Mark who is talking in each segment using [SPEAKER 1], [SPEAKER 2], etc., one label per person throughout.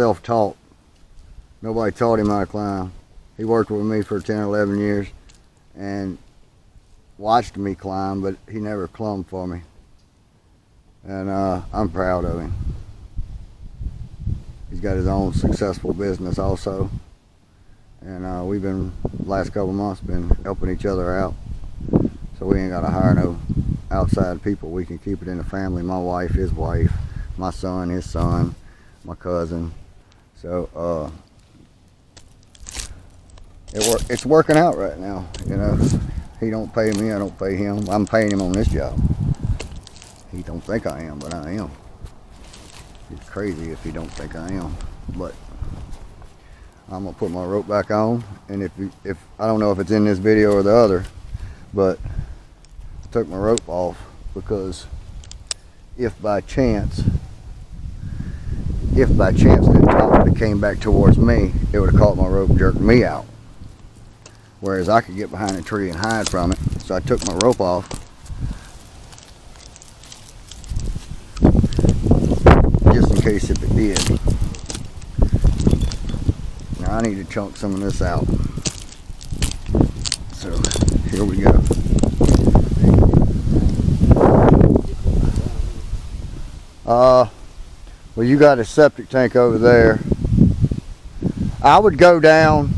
[SPEAKER 1] Self-taught. Nobody taught him how to climb. He worked with me for 10 or 11 years and watched me climb, but he never climbed for me. And I'm proud of him. He's got his own successful business also. And we've been, last couple of months, been helping each other out. So we ain't got to hire no outside people. We can keep it in the family. My wife, his wife, my son, his son, my cousin. So it's working out right now, you know. He don't pay me, I don't pay him. I'm paying him on this job. He don't think I am, but I am. It's crazy if he don't think I am. But I'm gonna put my rope back on, and if I don't know if it's in this video or the other, but I took my rope off because if by chance the top came back towards me, it would have caught my rope and jerked me out. Whereas I could get behind a tree and hide from it. So I took my rope off. Just in case if it did. Now I need to chunk some of this out. So here we go. Well, you got a septic tank over there. I would go down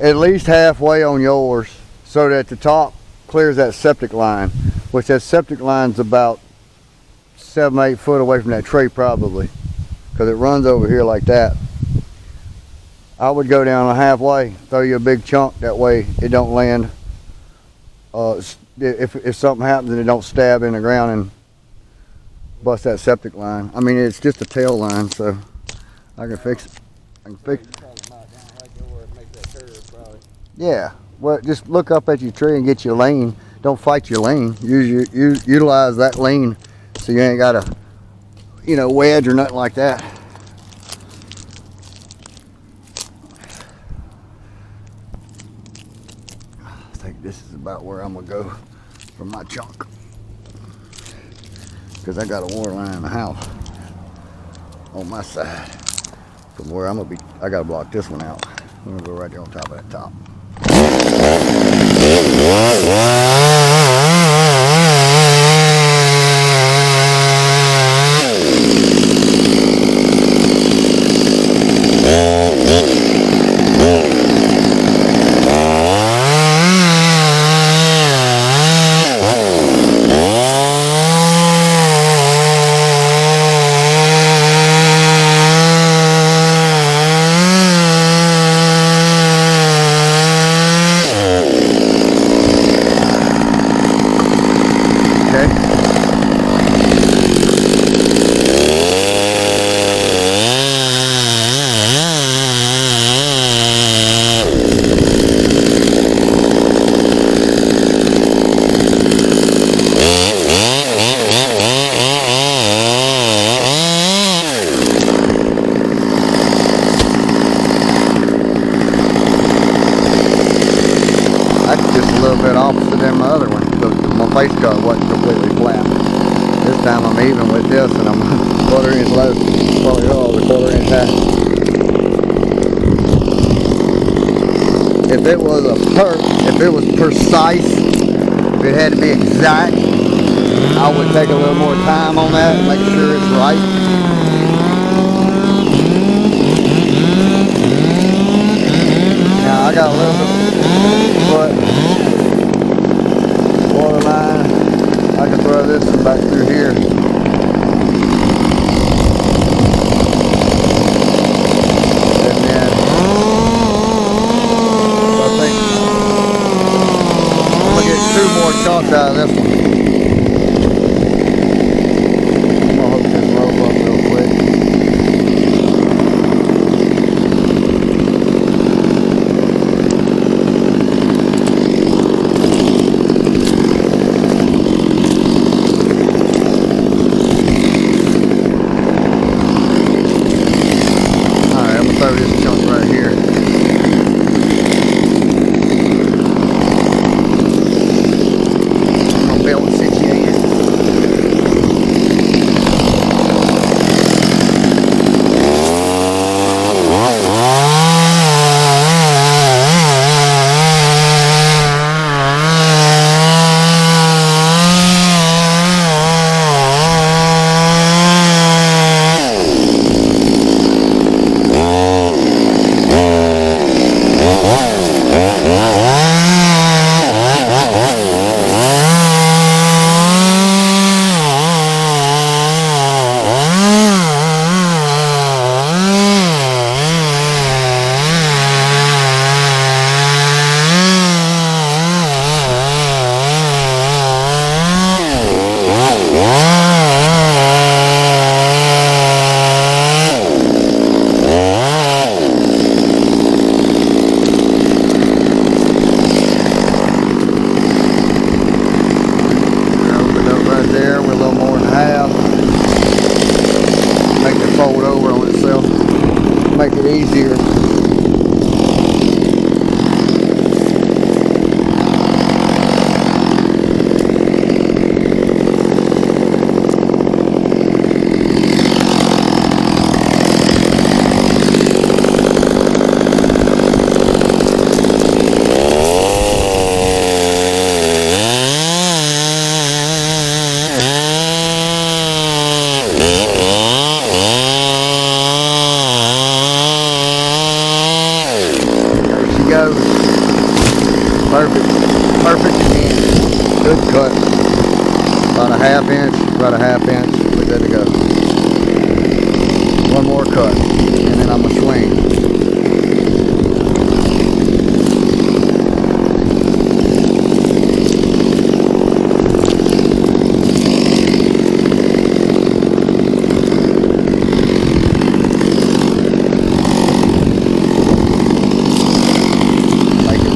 [SPEAKER 1] at least halfway on yours so that the top clears that septic line, which that septic line's about 7-8 foot away from that tree probably, because it runs over here like that. I would go down halfway, throw you a big chunk, that way it don't land, if something happens and it don't stab in the ground and bust that septic line. I mean, it's just a tail line, so I can fix it. I can fix it. Yeah, well, just look up at your tree and get your lane. Don't fight your lane. Utilize that lane so you ain't got a, you know, wedge or nothing like that. I think this is about where I'm gonna go for my chunk, because I got a water line in the house on my side. From where I'm gonna be, I gotta block this one out. I'm gonna go right there on top of that top. Face cut wasn't completely flat. This time I'm even with this, and I'm 1/4 inch low. Probably the 1/4 inch high. If it was if it was precise, if it had to be exact, I would take a little more time on that and make sure it's right. Now I got a little bit, water line. I can throw this back through here. And then I think I'm gonna get 2 more chunks out of this one. I'm gonna hook this rope up real quick. This chunk right here. I'm gonna build 68 inches. it easier. Goes. Perfect. Perfect again. Good cut. About a half inch. About a half inch. We're good to go. One more cut. And then I'm going to swing.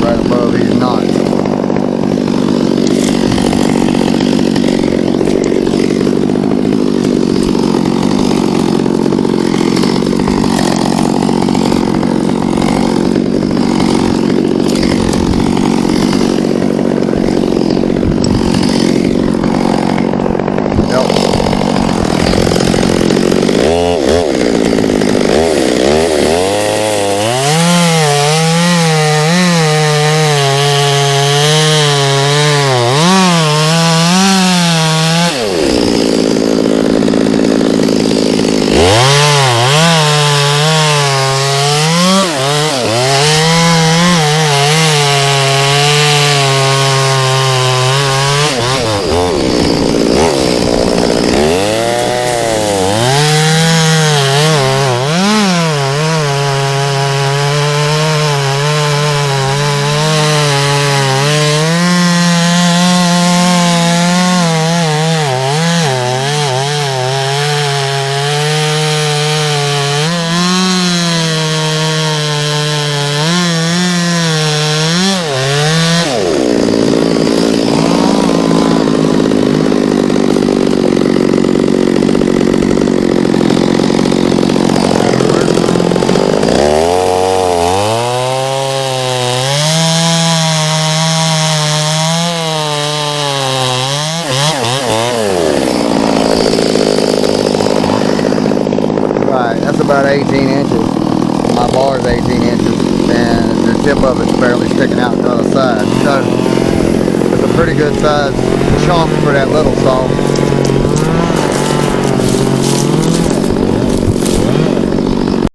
[SPEAKER 1] Right above these knots. That's about 18 inches. My bar is 18 inches, and the tip of it's barely sticking out to the other side. So it's a pretty good size chunk for that little saw.